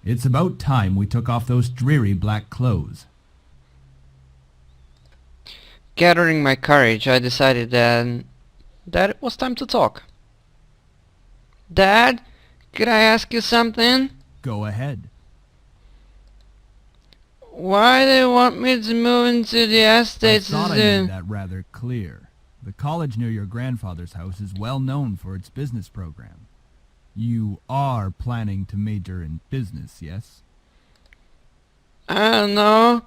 It's about time we took off those dreary black clothes. Gathering my courage, I decided then that it was time to talk. Dad, could I ask you something? Go ahead. Why do you want me to move into the I estates? thought I made that rather clear. The college near your grandfather's house is well known for its business program. You are planning to major in business, yes? I don't know.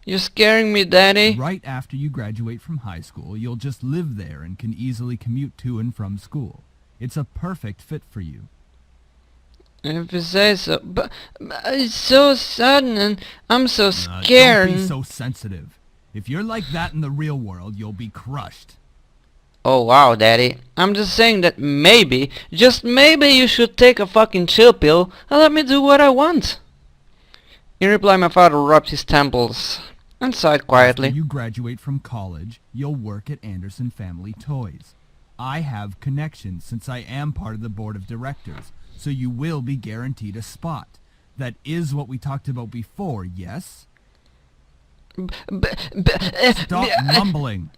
You're scaring me, Daddy. Right after you graduate from high school, you'll just live there and can easily commute to and from school. It's a perfect fit for you. If you say so. But it's so sudden and I'm so scared. Don't be so sensitive. If you're like that in the real world, you'll be crushed. Oh wow, Daddy. I'm just saying that maybe, just maybe you should take a fucking chill pill and let me do what I want. In reply, my father rubbed his temples and sighed quietly. After you graduate from college, you'll work at Anderson Family Toys. I have connections since I am part of the board of directors, so you will be guaranteed a spot. That is what we talked about before, yes? Stop mumbling.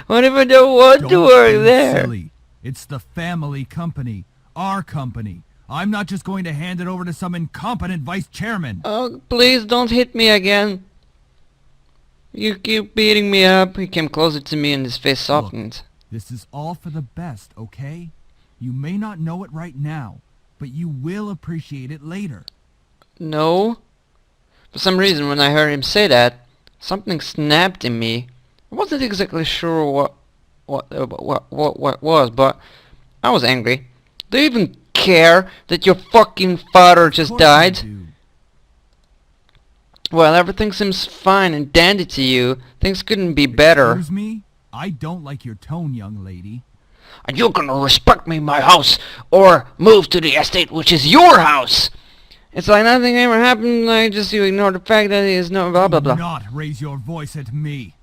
What if I don't want to Don't work be there? silly. It's the family company. Our company. I'm not just going to hand it over to some incompetent vice chairman. Oh, please don't hit me again. You keep beating me up. He came closer to me and his face softened. This is all for the best, okay? You may not know it right now, but you will appreciate it later. No. For some reason, when I heard him say that, something snapped in me. I wasn't exactly sure what was, but I was angry. Do you even care that your fucking father just Of course I died? do. Well, everything seems fine and dandy to you. Things couldn't be better. Excuse me? I don't like your tone, young lady. And you're gonna respect me in my house, or move to the estate which is your house. It's like nothing ever happened, like just you ignore the fact that he is no blah blah Do blah. not raise your voice at me.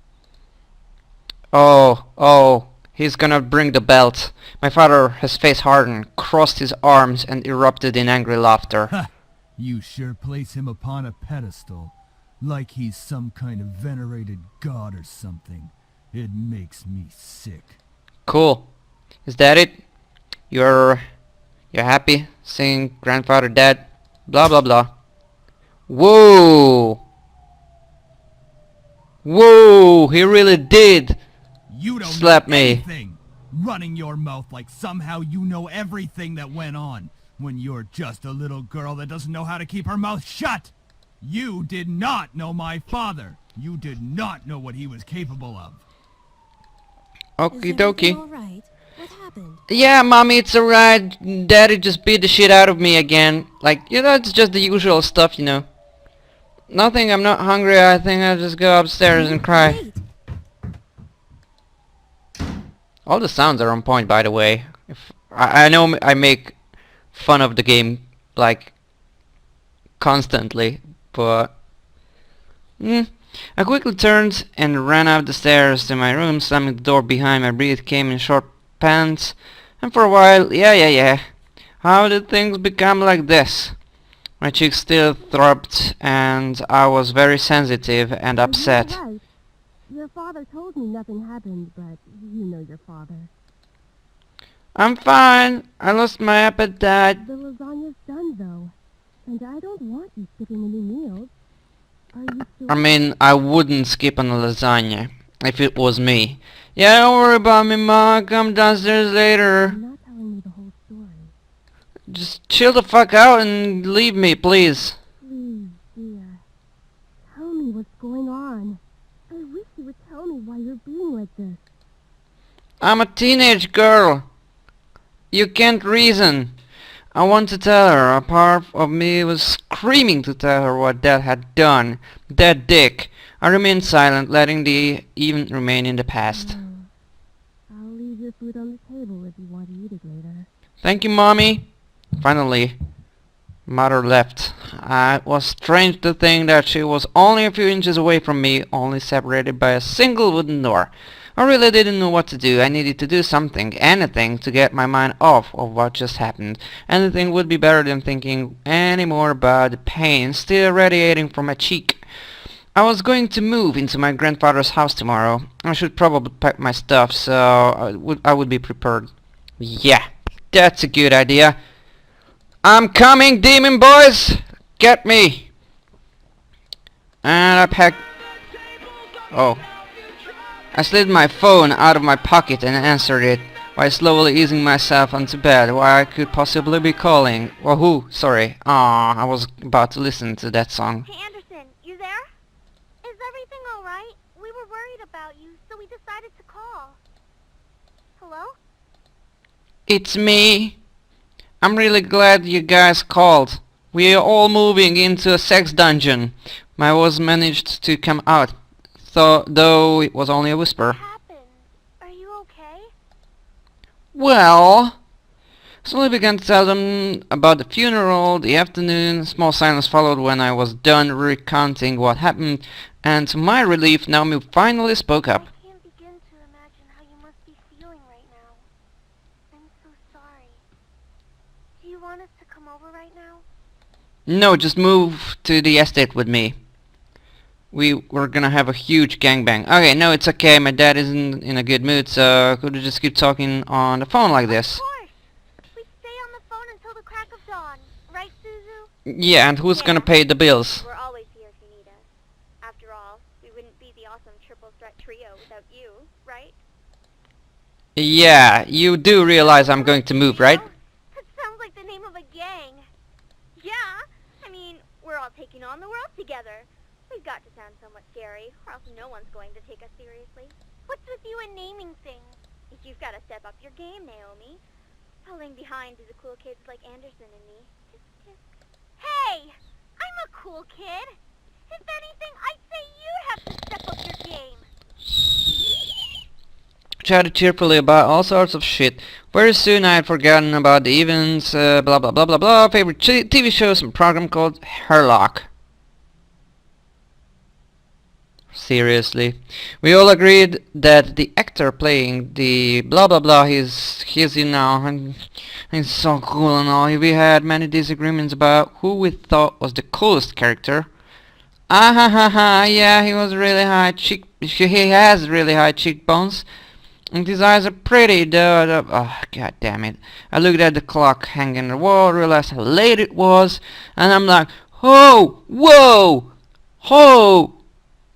Oh, he's gonna bring the belt. My father, his face hardened, crossed his arms and erupted in angry laughter. Ha! You sure place him upon a pedestal, like he's some kind of venerated god or something. It makes me sick. Cool. Is that it? You're happy seeing grandfather dead? Blah blah blah. Whoa! Whoa! He really did You don't slap know me. anything. Running your mouth like somehow you know everything that went on, when you're just a little girl that doesn't know how to keep her mouth shut. You did not know my father. You did not know what he was capable of. Okie dokie. All right. What happened? Yeah, mommy, it's alright. Daddy just beat the shit out of me again. Like, it's just the usual stuff, Nothing, I'm not hungry. I think I'll just go upstairs and cry. Wait. All the sounds are on point, by the way. If I know I make fun of the game, like, constantly, but... I quickly turned and ran up the stairs to my room, slamming the door behind. My breath came in short pants, and for a while, yeah. How did things become like this? My cheeks still throbbed, and I was very sensitive and upset. You're right. Your father told me nothing happened, but you know your father. I'm fine. I lost my appetite. The lasagna's done, though. And I don't want you skipping any meals. Are you sure? I mean, I wouldn't skip on a lasagna if it was me. Yeah, don't worry about me, Ma. Come downstairs later. You're not telling me the whole story. Just chill the fuck out and leave me, please. Please, dear. Tell me what's going on. I wish you would tell me why you're being like this. I'm a teenage girl. You can't reason. I want to tell her. A part of me was screaming to tell her what Dad had done. That dick. I remained silent, letting the event remain in the past. I'll leave your food on the table if you want to eat it later. Thank you, Mommy. Finally, Mother left. It was strange to think that she was only a few inches away from me, only separated by a single wooden door. I really didn't know what to do. I needed to do something, anything, to get my mind off of what just happened. Anything would be better than thinking any more about the pain still radiating from my cheek. I was going to move into my grandfather's house tomorrow. I should probably pack my stuff so I would be prepared. Yeah, that's a good idea. I'm coming, demon boys! Get me! And I packed... Oh. I slid my phone out of my pocket and answered it, while slowly easing myself onto bed, while I could possibly be calling. Wahoo! Sorry. Ah, I was about to listen to that song. Hey Anderson, you there? Is everything alright? We were worried about you, so we decided to call. Hello? It's me. I'm really glad you guys called. We are all moving into a sex dungeon. My voice managed to come out, though it was only a whisper. What happened? Are you okay? Well, slowly began to tell them about the funeral, the afternoon. Small silence followed when I was done recounting what happened, and to my relief, Naomi finally spoke up. I can't begin to imagine how you must be feeling right now. I'm so sorry. Do you want us to come over right now? No, just move to the estate with me. We were gonna have a huge gangbang. Okay, no, it's okay. My dad isn't in a good mood, so could we just keep talking on the phone like this? Of course! We stay on the phone until the crack of dawn. Right, Suzu? Yeah, and who's gonna pay the bills? We're always here if you need us. After all, we wouldn't be the awesome triple threat trio without you, right? Yeah, you do realize I'm going to move, right? That sounds like the name of a gang. Yeah, I mean, we're all taking on the world together. We've got to sound somewhat scary, or else no one's going to take us seriously. What's with you and naming things? You've got to step up your game, Naomi. Falling behind to the cool kids like Anderson and me. Hey! I'm a cool kid! If anything, I'd say you have to step up your game! Chatted cheerfully about all sorts of shit. Very soon I had forgotten about the events, blah blah blah blah blah, favorite TV shows and program called Herlock. Seriously. We all agreed that the actor playing the blah blah blah, he's you know, and he's so cool and all. We had many disagreements about who we thought was the coolest character. Ah ha ha ha, yeah, he was really high cheek, he has really high cheekbones. And his eyes are pretty, though. Oh, god damn it. I looked at the clock hanging on the wall, realized how late it was, and I'm like, oh, whoa, oh,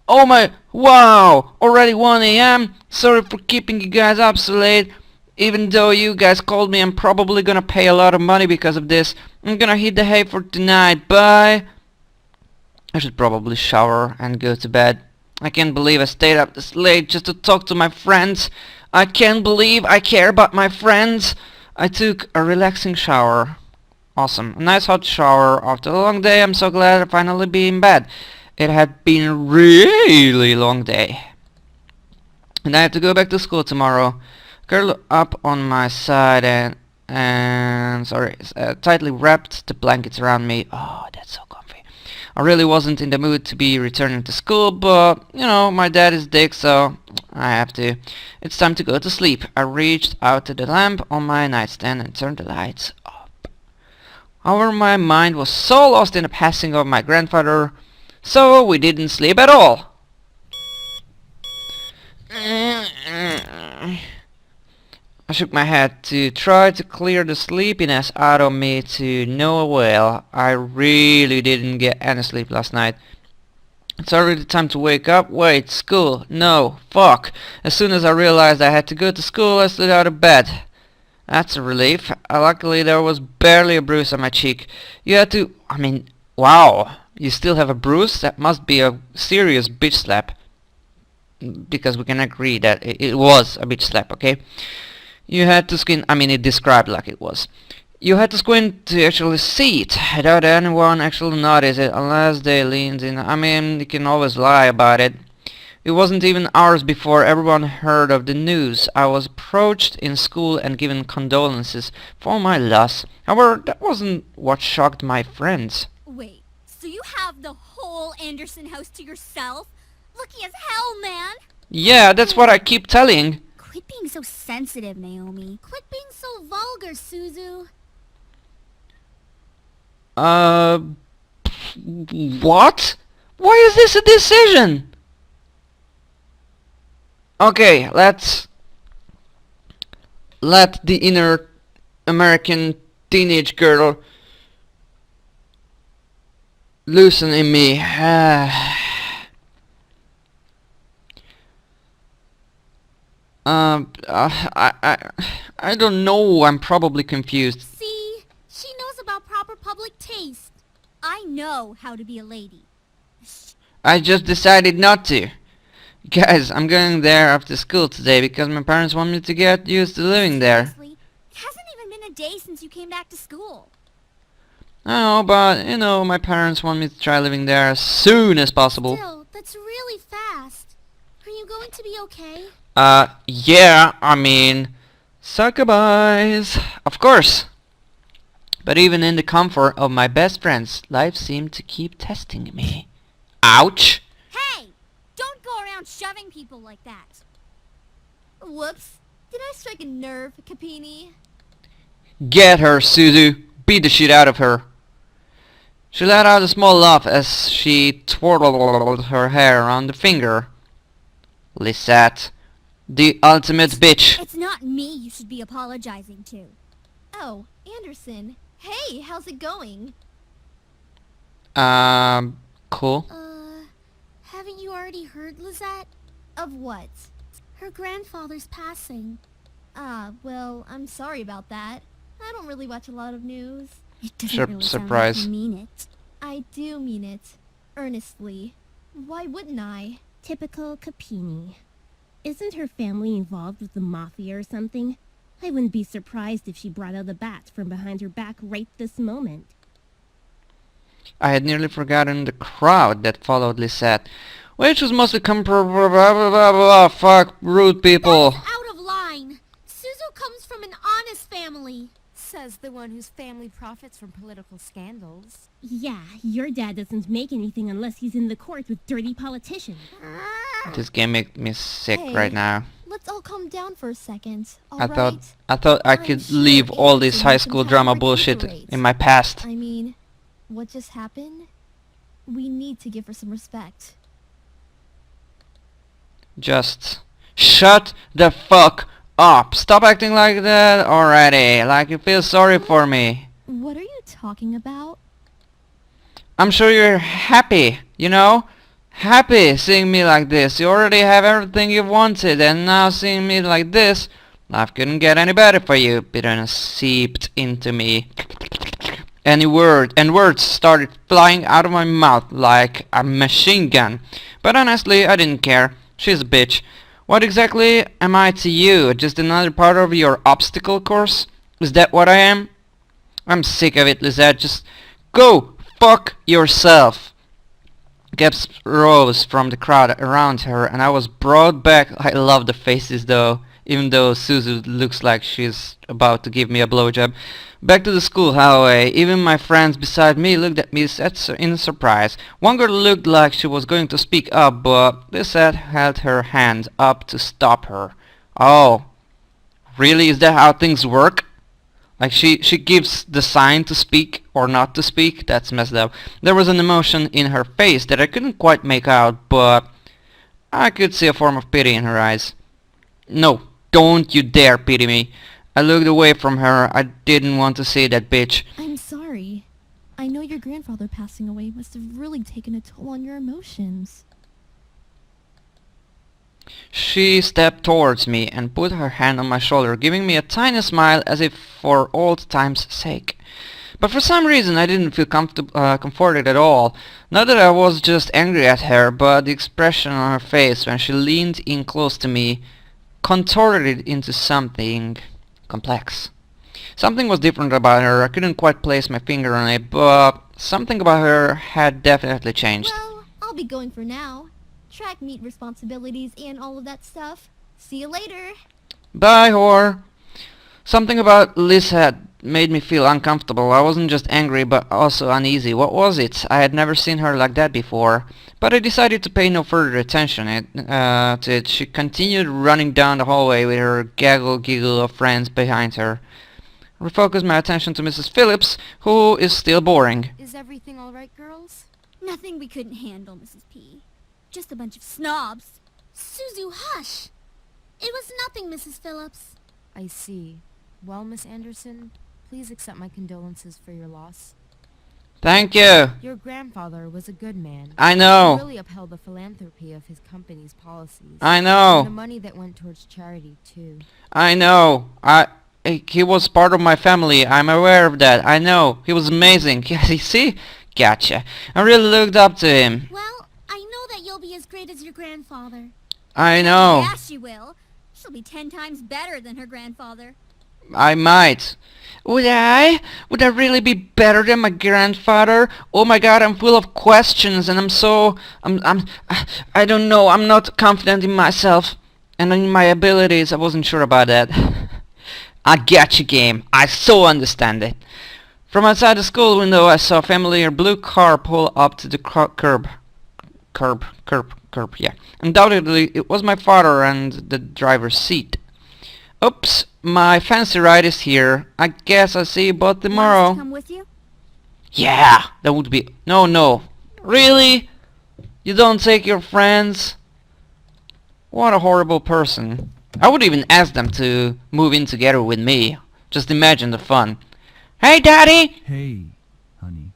oh my, wow, already 1 AM? Sorry for keeping you guys up so late. Even though you guys called me, I'm probably gonna pay a lot of money because of this. I'm gonna hit the hay for tonight, bye. I should probably shower and go to bed. I can't believe I stayed up this late just to talk to my friends. I can't believe I care about my friends. I took a relaxing shower. Awesome. A nice hot shower after a long day. I'm so glad to finally be in bed. It had been a really long day. And I have to go back to school tomorrow. Curled up on my side and tightly wrapped the blankets around me. Oh, that's so comfy. I really wasn't in the mood to be returning to school, but, you know, my dad is dick, so I have to. It's time to go to sleep. I reached out to the lamp on my nightstand and turned the lights up. However, my mind was so lost in the passing of my grandfather, so we didn't sleep at all. I shook my head to try to clear the sleepiness out of me, to no avail. I really didn't get any sleep last night. It's already time to wake up. Wait, school? No, fuck. As soon as I realized I had to go to school, I slid out of bed. That's a relief. Luckily there was barely a bruise on my cheek. You had to... I mean, wow. You still have a bruise? That must be a serious bitch slap. Because we can agree that it was a bitch slap, okay? You had to squint, I mean it described like it was. You had to squint to actually see it, without anyone actually notice it, unless they leaned in. I mean, you can always lie about it. It wasn't even hours before everyone heard of the news. I was approached in school and given condolences for my loss. However, that wasn't what shocked my friends. Wait, so you have the whole Anderson house to yourself? Lucky as hell, man! Yeah, that's what I keep telling. Quit being so sensitive, Naomi. Quit being so vulgar, Suzu. Uh, what? Why is this a decision? Okay, let's let the inner American teenage girl loosen in me. I don't know. I'm probably confused. See? She knows about proper public taste. I know how to be a lady. I just decided not to. Guys, I'm going there after school today because my parents want me to get used to living there. Seriously? It hasn't even been a day since you came back to school. I know, but, you know, my parents want me to try living there as soon as possible. Still, that's really fast. Are you going to be okay? Yeah, I mean, suckabuys. Of course. But even in the comfort of my best friends, life seemed to keep testing me. Ouch! Hey! Don't go around shoving people like that. Whoops. Did I strike a nerve, Capini? Get her, Suzu! Beat the shit out of her! She let out a small laugh as she twirled her hair around the finger. Lisette, the ultimate bitch. It's not me you should be apologizing to. Oh, Anderson. Hey, how's it going? Cool. Haven't you already heard, Lizette? Of what? Her grandfather's passing. Ah, well, I'm sorry about that. I don't really watch a lot of news. It doesn't really Surprise. sound like you mean it. I do mean it. Earnestly. Why wouldn't I? Typical Capini. Isn't her family involved with the mafia or something? I wouldn't be surprised if she brought out the bat from behind her back right this moment. I had nearly forgotten the crowd that followed Lisette, which was mostly fuck rude people. That's out of line. Suzu comes from an honest family. Says the one whose family profits from political scandals. Yeah, your dad doesn't make anything unless he's in the court with dirty politicians. This game makes me sick Hey. right now. Let's all calm down for a second, I alright? thought I I'm could sure leave all this Anderson high can school help drama bullshit recuperate. in my past. I mean, what just happened? We need to give her some respect. Just shut the fuck up. Stop acting like that already. Like you feel sorry for me. What are you talking about? I'm sure you're happy, you know? Happy seeing me like this. You already have everything you wanted, and now seeing me like this, life couldn't get any better for you. Bitterness seeped into me. Words started flying out of my mouth like a machine gun. But honestly, I didn't care. She's a bitch. What exactly am I to you? Just another part of your obstacle course? Is that what I am? I'm sick of it, Lisette. Just go fuck yourself. Gaps rose from the crowd around her, and I was brought back. I love the faces though, even though Suzu looks like she's about to give me a blowjob. Back to the school hallway. Even my friends beside me looked at me in surprise. One girl looked like she was going to speak up, but Lisette held her hand up to stop her. Oh, really? Is that how things work? Like she gives the sign to speak or not to speak? That's messed up. There was an emotion in her face that I couldn't quite make out, but I could see a form of pity in her eyes. No, don't you dare pity me. I looked away from her. I didn't want to see that bitch. I'm sorry. I know your grandfather passing away must have really taken a toll on your emotions. She stepped towards me and put her hand on my shoulder, giving me a tiny smile as if for old time's sake. But for some reason I didn't feel comforted at all. Not that I was just angry at her, but the expression on her face when she leaned in close to me contorted it into something complex. Something was different about her. I couldn't quite place my finger on it, but something about her had definitely changed. Well, I'll be going for now. Track meet responsibilities and all of that stuff. See you later. Bye, whore. Something about Liz had made me feel uncomfortable. I wasn't just angry but also uneasy. What was it? I had never seen her like that before. But I decided to pay no further attention to it. She continued running down the hallway with her gaggle-giggle of friends behind her. I refocused my attention to Mrs. Phillips, who is still boring. Is everything all right, girls? Nothing we couldn't handle, Mrs. P. Just a bunch of snobs. Suzu, hush! It was nothing, Mrs. Phillips. I see. Well, Miss Anderson, please accept my condolences for your loss. Thank you. Your grandfather was a good man. I He know. really upheld the philanthropy of his company's policies. I And the know. money that went towards charity, too. I know. He was part of my family. I'm aware of that. I know. He was amazing. Yeah, you see? Gotcha. I really looked up to him. Well, I know that you'll be as great as your grandfather. I know. Yeah, she will. She'll be 10 times better than her grandfather. I might. Would I? Would I really be better than my grandfather? Oh my god, I'm full of questions and I don't know, I'm not confident in myself and in my abilities. I wasn't sure about that. I get you, game. I so understand it. From outside the school window I saw a familiar blue car pull up to the curb, yeah. Undoubtedly it was my father and the driver's seat. Oops, my fancy ride is here. I guess I'll see you both Want us to tomorrow. come with you? Yeah, that would be... No. Really? You don't take your friends? What a horrible person. I would even ask them to move in together with me. Just imagine the fun. Hey, Daddy! Hey, honey.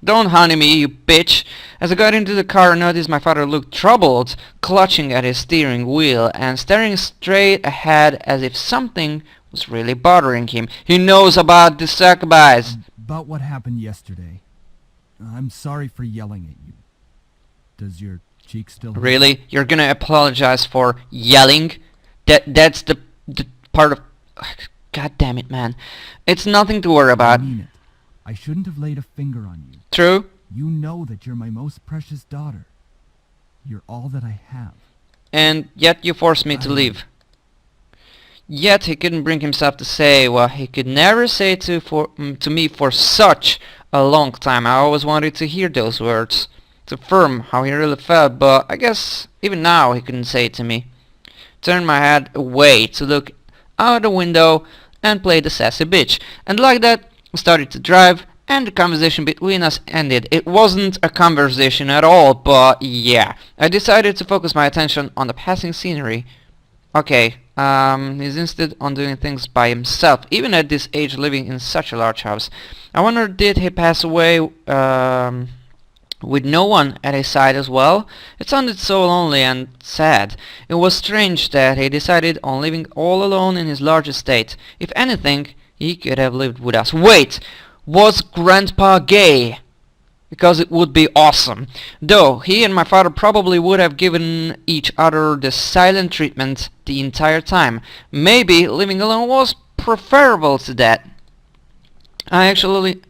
Don't honey me, you bitch. As I got into the car, I noticed my father looked troubled, clutching at his steering wheel and staring straight ahead as if something was really bothering him. He knows about the succubies. About what happened yesterday. I'm sorry for yelling at you. Does your cheek still hurt? Really? You're gonna apologize for yelling? That's the part of... God damn it, man. It's nothing to worry I about. mean it. I shouldn't have laid a finger on you. True? You know that you're my most precious daughter. You're all that I have. And yet you forced me to leave. Yet he couldn't bring himself to say what he could never say to me for such a long time. I always wanted to hear those words, to affirm how he really felt, but I guess even now he couldn't say it to me. Turned my head away to look out the window and play the sassy bitch. And like that, we started to drive, and the conversation between us ended. It wasn't a conversation at all, but yeah. I decided to focus my attention on the passing scenery. Okay, he's insisted on doing things by himself, even at this age living in such a large house. I wonder, did he pass away with no one at his side as well? It sounded so lonely and sad. It was strange that he decided on living all alone in his large estate. If anything, he could have lived with us. Wait! Was Grandpa gay? Because it would be awesome. Though he and my father probably would have given each other the silent treatment the entire time. Maybe living alone was preferable to that. I actually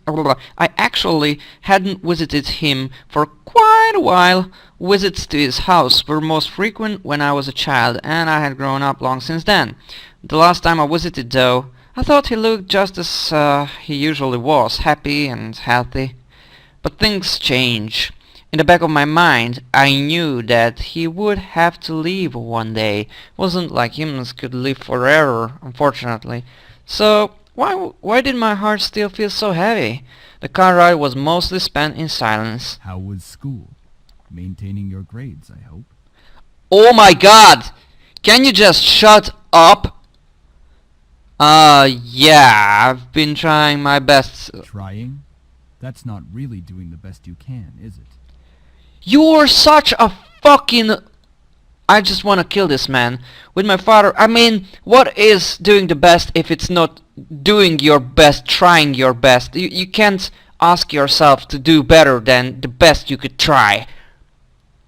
hadn't visited him for quite a while. Visits to his house were most frequent when I was a child, and I had grown up long since then. The last time I visited, though, I thought he looked just as he usually was, happy and healthy. But things change. In the back of my mind, I knew that he would have to leave one day. Wasn't like humans could live forever, unfortunately. So why did my heart still feel so heavy? The car ride was mostly spent in silence. How was school? Maintaining your grades, I hope. Oh my god! Can you just shut up? Yeah, I've been trying my best. Trying? That's not really doing the best you can, is it? You're such a fucking... I just wanna kill this man. With my father, I mean, what is doing the best if it's not doing your best, trying your best? You can't ask yourself to do better than the best you could try.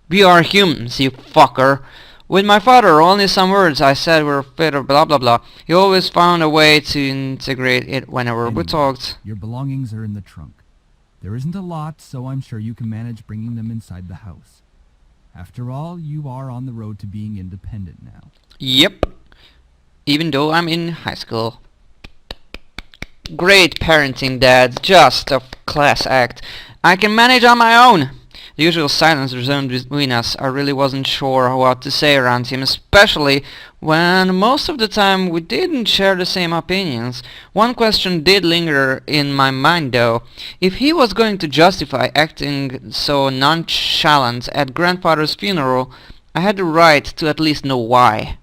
We are humans, you fucker. With my father, only some words I said were fit or blah blah blah. He always found a way to integrate it whenever we Anyway, talked. Your belongings are in the trunk. There isn't a lot, so I'm sure you can manage bringing them inside the house. After all, you are on the road to being independent now. Yep. Even though I'm in high school. great parenting, Dad. Just a class act. I can manage on my own. The usual silence resumed between us. I really wasn't sure what to say around him, especially when most of the time we didn't share the same opinions. One question did linger in my mind though. If he was going to justify acting so nonchalant at grandfather's funeral, I had the right to at least know why.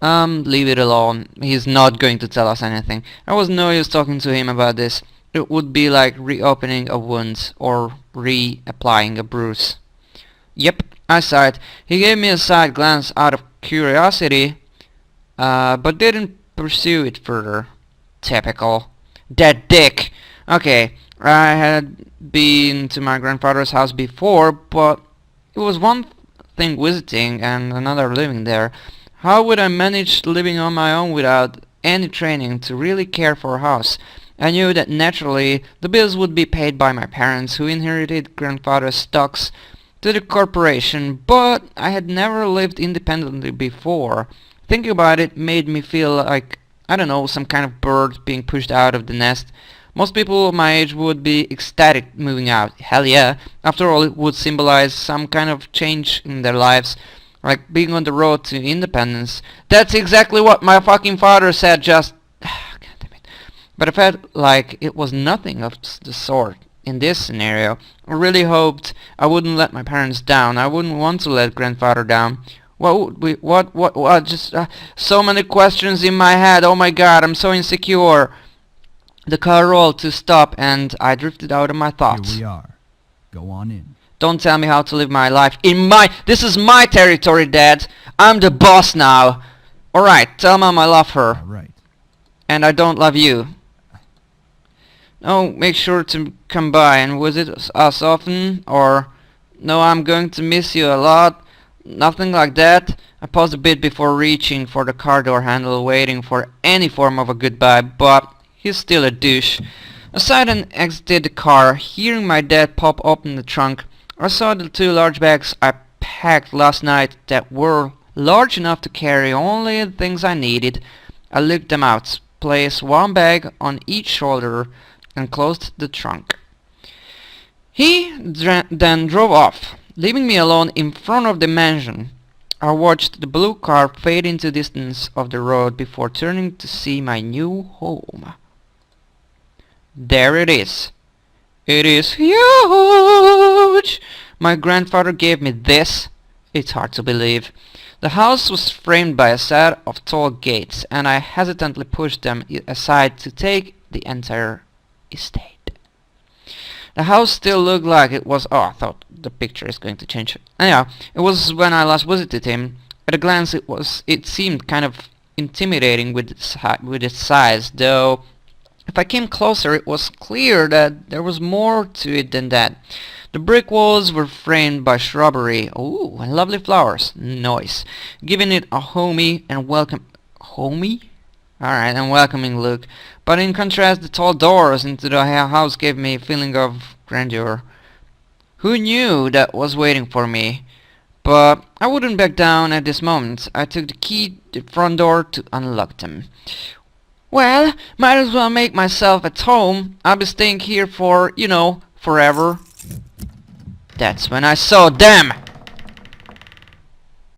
Leave it alone. He's not going to tell us anything. There was no use talking to him about this. It would be like reopening a wound or reapplying a bruise. Yep, I sighed. He gave me a side glance out of curiosity, but didn't pursue it further. Typical. That dick! Okay, I had been to my grandfather's house before, but it was one thing visiting and another living there. How would I manage living on my own without any training to really care for a house? I knew that naturally the bills would be paid by my parents, who inherited grandfather's stocks to the corporation, but I had never lived independently before. Thinking about it made me feel like, I don't know, some kind of bird being pushed out of the nest. Most people of my age would be ecstatic moving out. Hell yeah. After all, it would symbolize some kind of change in their lives, like being on the road to independence. That's exactly what my fucking father said just... But I felt like it was nothing of the sort in this scenario. I really hoped I wouldn't let my parents down. I wouldn't want to let grandfather down. What would we, what, just so many questions in my head. Oh my god, I'm so insecure. The car rolled to stop and I drifted out of my thoughts. Here we are. Go on in. Don't tell me how to live my life. This is my territory, Dad. I'm the boss now. Alright, tell Mom I love her. Alright. And I don't love you. Oh, make sure to come by and visit us often, or no, I'm going to miss you a lot. Nothing like that. I paused a bit before reaching for the car door handle, waiting for any form of a goodbye, but he's still a douche. I sighed and exited the car, hearing my dad pop open the trunk. I saw the 2 large bags I packed last night that were large enough to carry only the things I needed. I looked them out, placed one bag on each shoulder, and closed the trunk. He then drove off, leaving me alone in front of the mansion. I watched the blue car fade into the distance of the road before turning to see my new home. There it is. It is huge! My grandfather gave me this. It's hard to believe. The house was framed by a set of tall gates, and I hesitantly pushed them aside to take the entire estate. The house still looked like it was... Oh, I thought the picture is going to change. Anyhow, it was when I last visited him. At a glance it seemed kind of intimidating with its size, though if I came closer it was clear that there was more to it than that. The brick walls were framed by shrubbery, ooh, and lovely flowers, nice, giving it a homey and welcoming look. But in contrast, the tall doors into the house gave me a feeling of grandeur. Who knew that was waiting for me? But I wouldn't back down at this moment. I took the key to the front door to unlock them. Well, might as well make myself at home. I'll be staying here for, you know, forever. That's when I saw them!